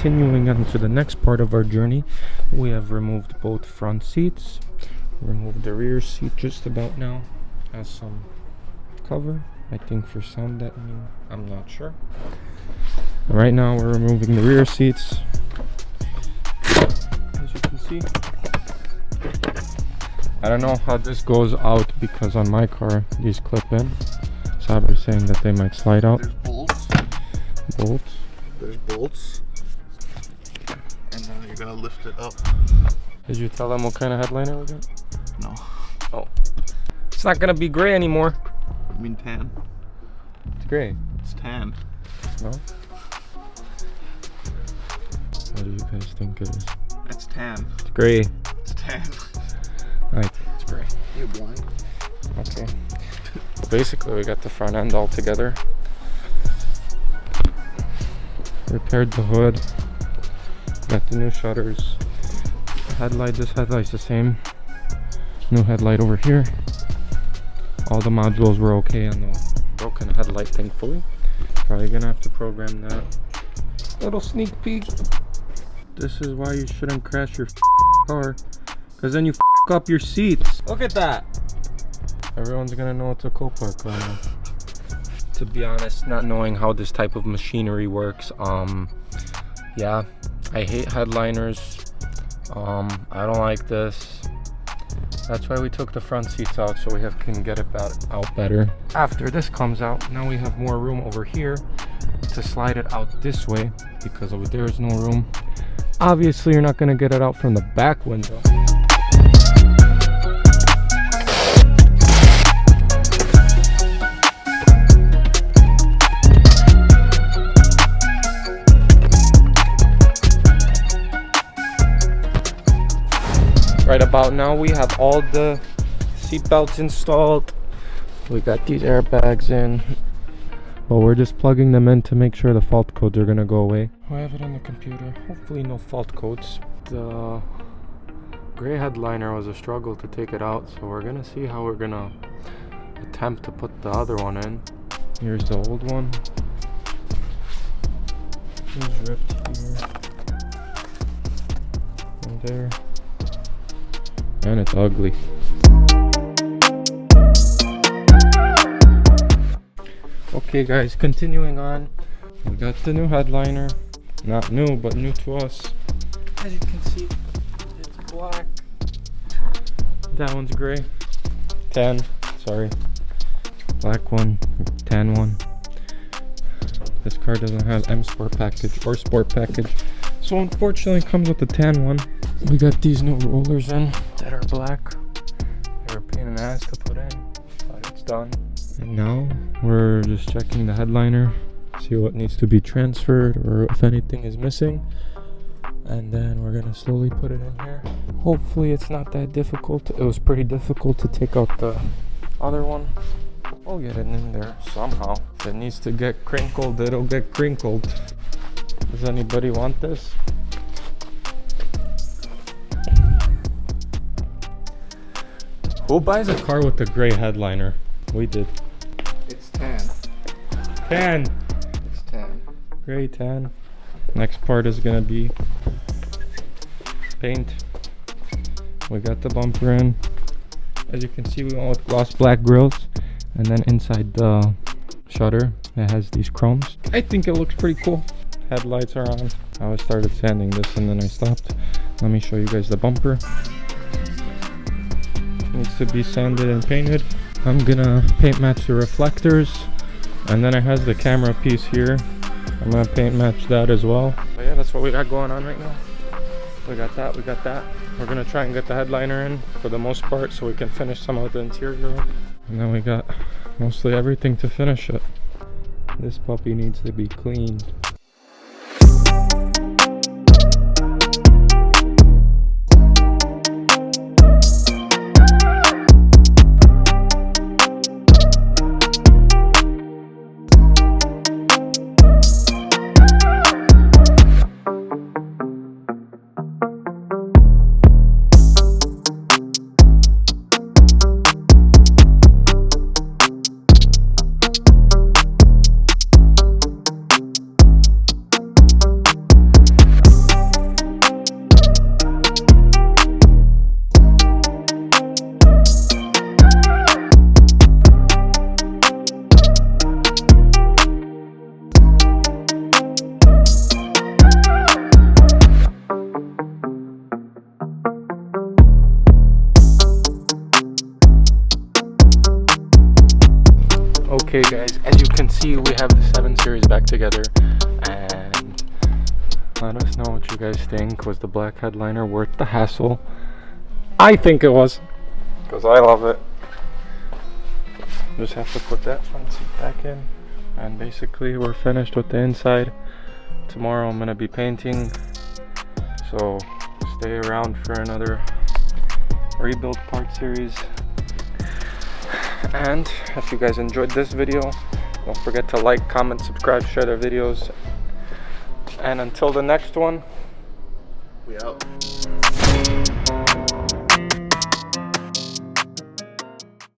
continuing on to the next part of our journey. We have removed both front seats, removed the rear seat just about now. Has some cover, I think for sound deadening, I'm not sure. Right now we're removing the rear seats. As you can see, I don't know how this goes out because on my car these clip in. Saber's saying that they might slide out. There's bolts. Bolts. There's bolts. And then you're gonna lift it up. Did you tell them what kind of headliner we got? No. Oh. It's not gonna be gray anymore. I mean tan. It's gray. It's tan. No? What do you guys think it is? It's tan. It's gray. It's tan. I think it's gray. You're blind. Okay. Basically, we got the front end all together. Repaired the hood. Got the new shutters. Headlight, this headlight's the same. New headlight over here. All the modules were okay on the broken headlight, thankfully. Probably gonna have to program that. Little sneak peek. This is why you shouldn't crash your car, because then you up your seats. Look at that. Everyone's gonna know it's a Copart car now. To be honest, not knowing how this type of machinery works, yeah, I hate headliners. I don't like this. That's why we took the front seats out, so we can get it out better. After this comes out, now we have more room over here to slide it out this way, because over there is no room. Obviously, you're not gonna get it out from the back window. Right about now we have all the seat belts installed. We got these airbags in, but we're just plugging them in to make sure the fault codes are gonna go away. I have it on the computer. Hopefully no fault codes. The gray headliner was a struggle to take it out, so we're gonna see how we're gonna attempt to put the other one in. Here's the old one. It's ripped here and there. And it's ugly. Okay guys, continuing on. We got the new headliner. Not new, but new to us. As you can see, it's black. That one's gray. Tan, sorry. Black one, tan one. This car doesn't have M Sport package or Sport package, so unfortunately it comes with the tan one. We got these new rollers in that are black. They were a pain in the ass to put in, but it's done. And now we're just checking the headliner, see what needs to be transferred or if anything is missing. And then we're gonna slowly put it in here. Hopefully it's not that difficult. It was pretty difficult to take out the other one. We'll get it in there somehow. If it needs to get crinkled, it'll get crinkled. Does anybody want this? Who buys a car with a gray headliner? We did. It's tan. Tan. It's tan. Gray tan. Next part is gonna be paint. We got the bumper in. As you can see, we went with gloss black grills, and then inside the shutter it has these chromes. I think it looks pretty cool. Headlights are on. I started sanding this and then I stopped. Let me show you guys the bumper. Needs to be sanded and painted. I'm gonna paint match the reflectors, and then it has the camera piece here. I'm gonna paint match that as well. But yeah, that's what we got going on right now. We got that, we got that. We're gonna try and get the headliner in for the most part so we can finish some of the interior. And then we got mostly everything to finish it. This puppy needs to be cleaned. back together and let us know what you guys think. Was the black headliner worth the hassle? I think it was, because I love it. Just have to put that front seat back in, and basically we're finished with the inside. Tomorrow I'm gonna be painting, so stay around for another rebuild part series. And if you guys enjoyed this video, don't forget to like, comment, subscribe, share their videos, and until the next one, We out.